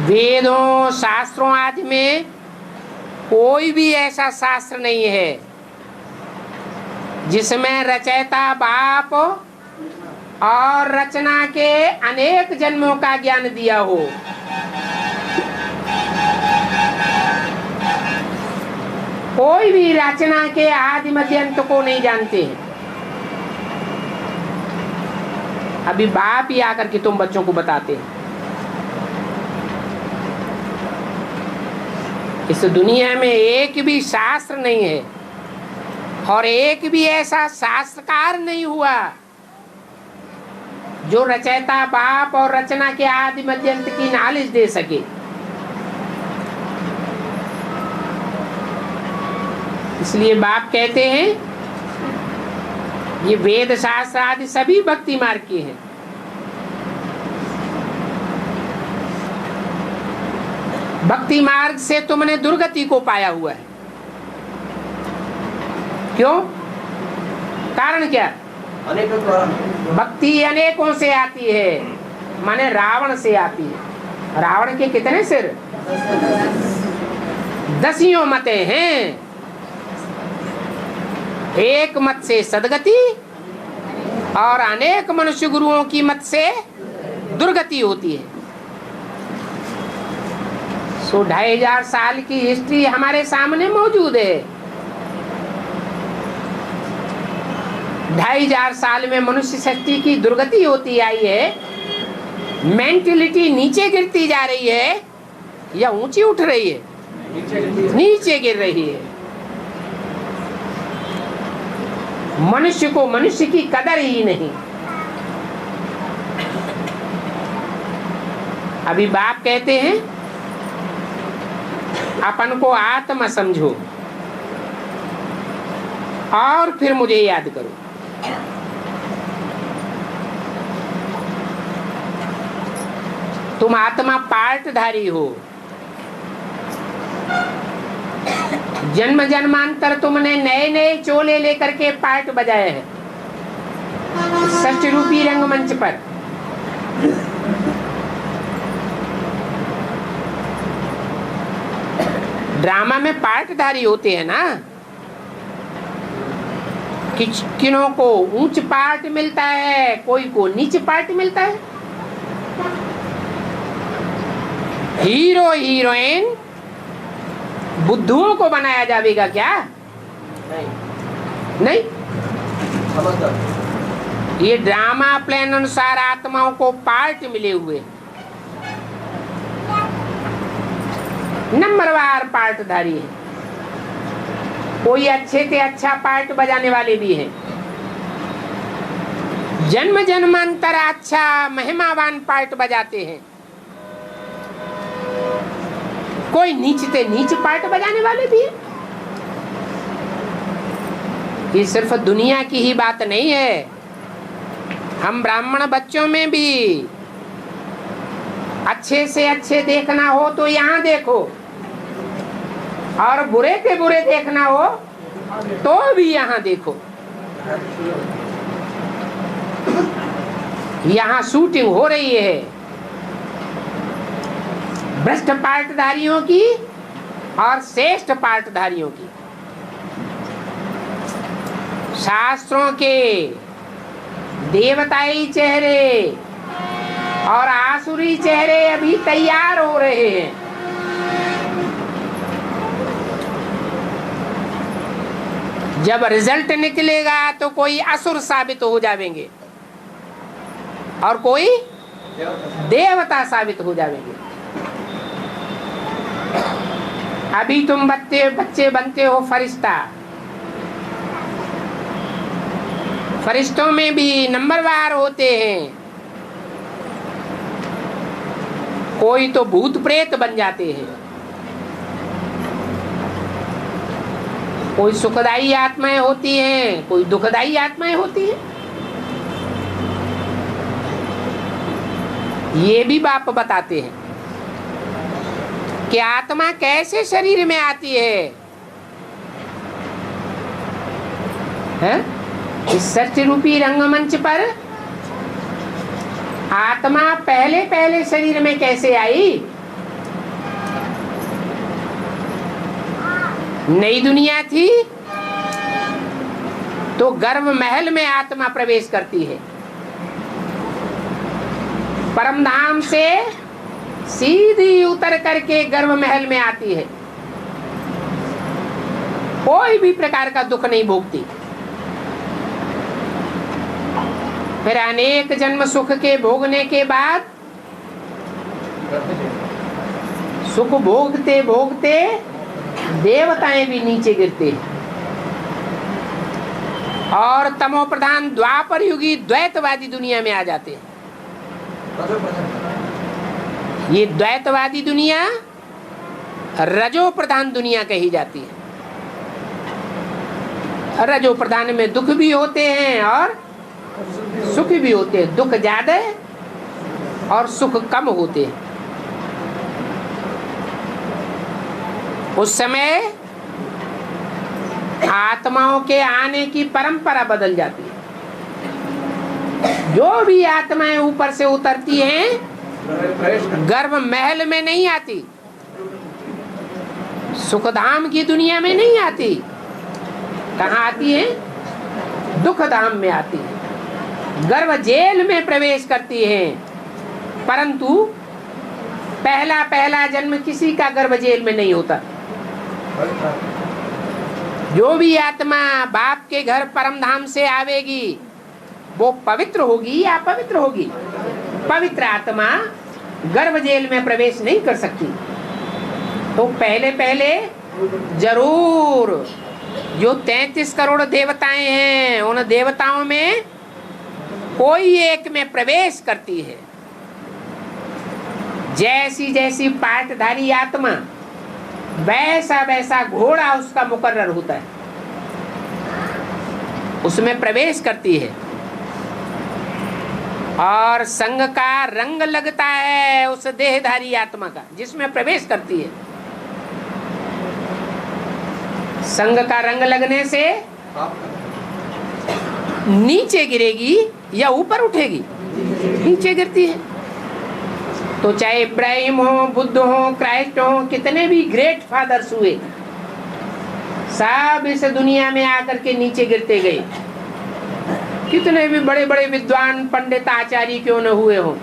वेदों शास्त्रों आदि में कोई भी ऐसा शास्त्र नहीं है जिसमें रचयिता बाप और रचना के अनेक जन्मों का ज्ञान दिया हो। कोई भी रचना के आदि मध्य अंत को नहीं जानते हैं। अभी बाप ही आकर के तुम बच्चों को बताते हैं। इस दुनिया में एक भी शास्त्र नहीं है और एक भी ऐसा शास्त्रकार नहीं हुआ जो रचयिता बाप और रचना के आदि मध्य अंत की नॉलेज दे सके। इसलिए बाप कहते हैं ये वेद शास्त्र आदि सभी भक्ति मार्ग के हैं। भक्ति मार्ग से तुमने दुर्गति को पाया हुआ है। क्यों? कारण क्या? भक्ति अनेकों से आती है, माने रावण से आती है। रावण के कितने सिर? 10 मते हैं। एक मत से सदगति और अनेक मनुष्य गुरुओं की मत से दुर्गति होती है। 2500 साल की हिस्ट्री हमारे सामने मौजूद है। 2500 साल में मनुष्य शक्ति की दुर्गति होती आई है। मेंटलिटी नीचे गिरती जा रही है या ऊंची उठ रही है? नीचे गिर रही है। मनुष्य को मनुष्य की कदर ही नहीं। अभी बाप कहते हैं अपन को आत्मा समझो और फिर मुझे याद करो। तुम आत्मा पार्टधारी हो। जन्म जन्मांतर तुमने नए नए चोले लेकर के पार्ट बजाए हैं सच रूपी रंगमंच पर। ड्रामा में पार्टधारी होते हैं ना। किनों को ऊंच पार्ट मिलता है, कोई को नीच पार्ट मिलता है। हीरो हीरोइन बुद्धुओं को बनाया जाएगा क्या? नहीं। ये ड्रामा प्लान अनुसार आत्माओं को पार्ट मिले हुए, नंबरवार पार्टधारी है। कोई अच्छे से अच्छा पार्ट बजाने वाले भी हैं जन्म जन्मांतर अच्छा महिमावान पार्ट बजाते हैं। कोई नीचते नीच पार्ट बजाने वाले भी हैं। ये सिर्फ दुनिया की ही बात नहीं है, हम ब्राह्मण बच्चों में भी अच्छे से अच्छे देखना हो तो यहाँ देखो, और बुरे के बुरे देखना हो तो भी यहाँ देखो। यहाँ शूटिंग हो रही है भ्रष्ट पार्टधारियों की और श्रेष्ठ पार्टधारियों की। शास्त्रों के देवताई चेहरे और आसुरी चेहरे अभी तैयार हो रहे हैं। जब रिजल्ट निकलेगा तो कोई असुर साबित हो जाएंगे और कोई देवता साबित हो जाएंगे। अभी तुम बच्चे बनते हो फरिश्ता। फरिश्तों में भी नंबरवार होते हैं। कोई तो भूत प्रेत बन जाते हैं, कोई सुखदायी आत्माएं होती हैं, कोई दुखदायी आत्माएं होती हैं। ये भी बाप बताते हैं कि आत्मा कैसे शरीर में आती है? इस सत्य रूपी रंगमंच पर आत्मा पहले पहले शरीर में कैसे आई? नई दुनिया थी तो गर्भ महल में आत्मा प्रवेश करती है। परमधाम से सीधी उतर करके गर्भ महल में आती है। कोई भी प्रकार का दुख नहीं भोगती। फिर अनेक जन्म सुख के भोगने के बाद सुख भोगते भोगते देवताएं भी नीचे गिरते और तमो प्रधान द्वापर युगी द्वैतवादी दुनिया में आ जाते हैं। ये द्वैतवादी दुनिया रजो प्रधान दुनिया कही जाती है। रजो प्रधान में दुख भी होते हैं और सुख भी होते हैं। दुख ज्यादा और सुख कम होते हैं। उस समय आत्माओं के आने की परंपरा बदल जाती है। जो भी आत्माएं ऊपर से उतरती हैं गर्भ महल में नहीं आती, सुखधाम की दुनिया में नहीं आती। कहाँ आती है? दुखधाम में आती है। गर्भ जेल में प्रवेश करती है। परंतु पहला पहला जन्म किसी का गर्भ जेल में नहीं होता। जो भी आत्मा बाप के घर परमधाम से आवेगी वो पवित्र होगी या अपवित्र होगी? पवित्र आत्मा गर्भ जेल में प्रवेश नहीं कर सकती। तो पहले पहले जरूर जो 33 करोड़ देवताएं हैं उन देवताओं में कोई एक में प्रवेश करती है। जैसी जैसी पाटधारी आत्मा वैसा वैसा घोड़ा उसका मुकर्रर होता है, उसमें प्रवेश करती है और संग का रंग लगता है उस देहधारी आत्मा का जिसमें प्रवेश करती है। संग का रंग लगने से नीचे गिरेगी या ऊपर उठेगी? नीचे गिरती है। तो चाहे इब्राहिम हो, बुद्ध हो, क्राइस्ट हो, कितने भी ग्रेट फादर्स हुए, सब इस दुनिया में आकर के नीचे गिरते गए। कितने भी बड़े बड़े विद्वान पंडित आचार्य क्यों न हुए हो,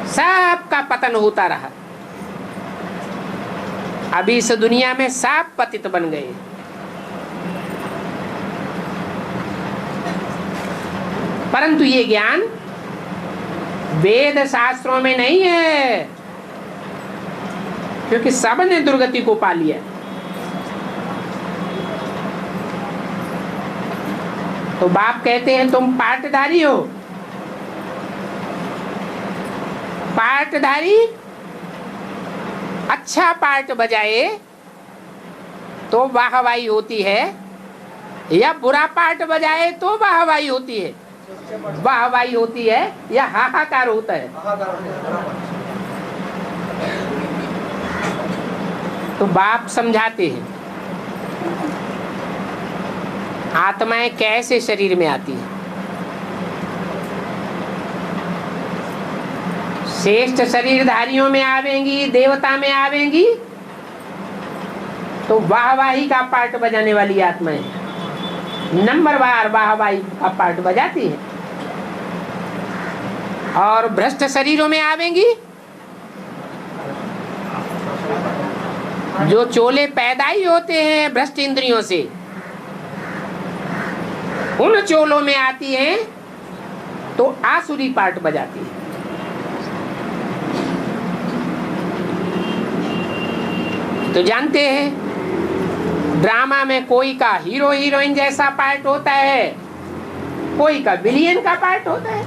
सबका पतन होता रहा। अभी इस दुनिया में सब पतित बन गए। परंतु ये ज्ञान वेद शास्त्रों में नहीं है, क्योंकि सब ने दुर्गति को पा लिया। तो बाप कहते हैं तुम पाटधारी हो। पाटधारी अच्छा पाट बजाए तो वाहवाही होती है, या बुरा पाट बजाए तो वाहवाही होती है? वाहवाही होती है या हाहाकार होता है? तो बाप समझाते हैं आत्माएं कैसे शरीर में आती है। श्रेष्ठ शरीरधारियों में आवेंगी, देवता में आवेंगी तो वाहवाही का पार्ट बजाने वाली आत्माएं नंबरवार वाहवाही का पार्ट बजाती है। और भ्रष्ट शरीरों में आवेंगी, जो चोले पैदा ही होते हैं भ्रष्ट इंद्रियों से, उन चोलों में आती हैं तो आसुरी पार्ट बजाती है। तो जानते हैं ड्रामा में कोई का हीरो हीरोइन जैसा पार्ट होता है, कोई का विलियन का पार्ट होता है।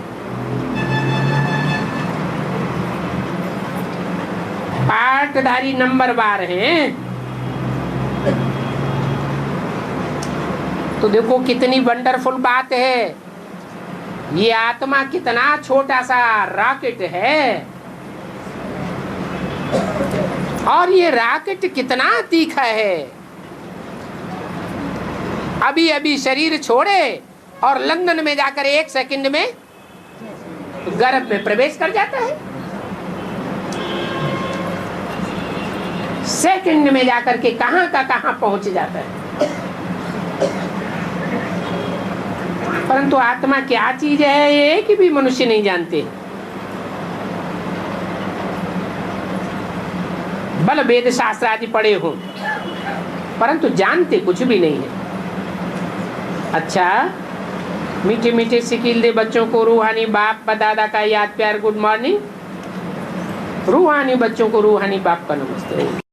पार्टधारी नंबरवार हैं। तो देखो कितनी वंडरफुल बात है। ये आत्मा कितना छोटा सा रॉकेट है, और ये रॉकेट कितना तीखा है। अभी अभी शरीर छोड़े और लंदन में जाकर 1 सेकंड में गर्भ में प्रवेश कर जाता है। सेकंड में जाकर के कहां का कहां पहुंच जाता है। परंतु आत्मा क्या चीज है ये कि भी मनुष्य नहीं जानते। बल वेद शास्त्र आदि पढ़े हो परंतु जानते कुछ भी नहीं है। अच्छा, मीठे मीठे सिकिल दे बच्चों को रूहानी बाप व दादा का याद प्यार गुड मॉर्निंग। रूहानी बच्चों को रूहानी बाप का नमस्ते।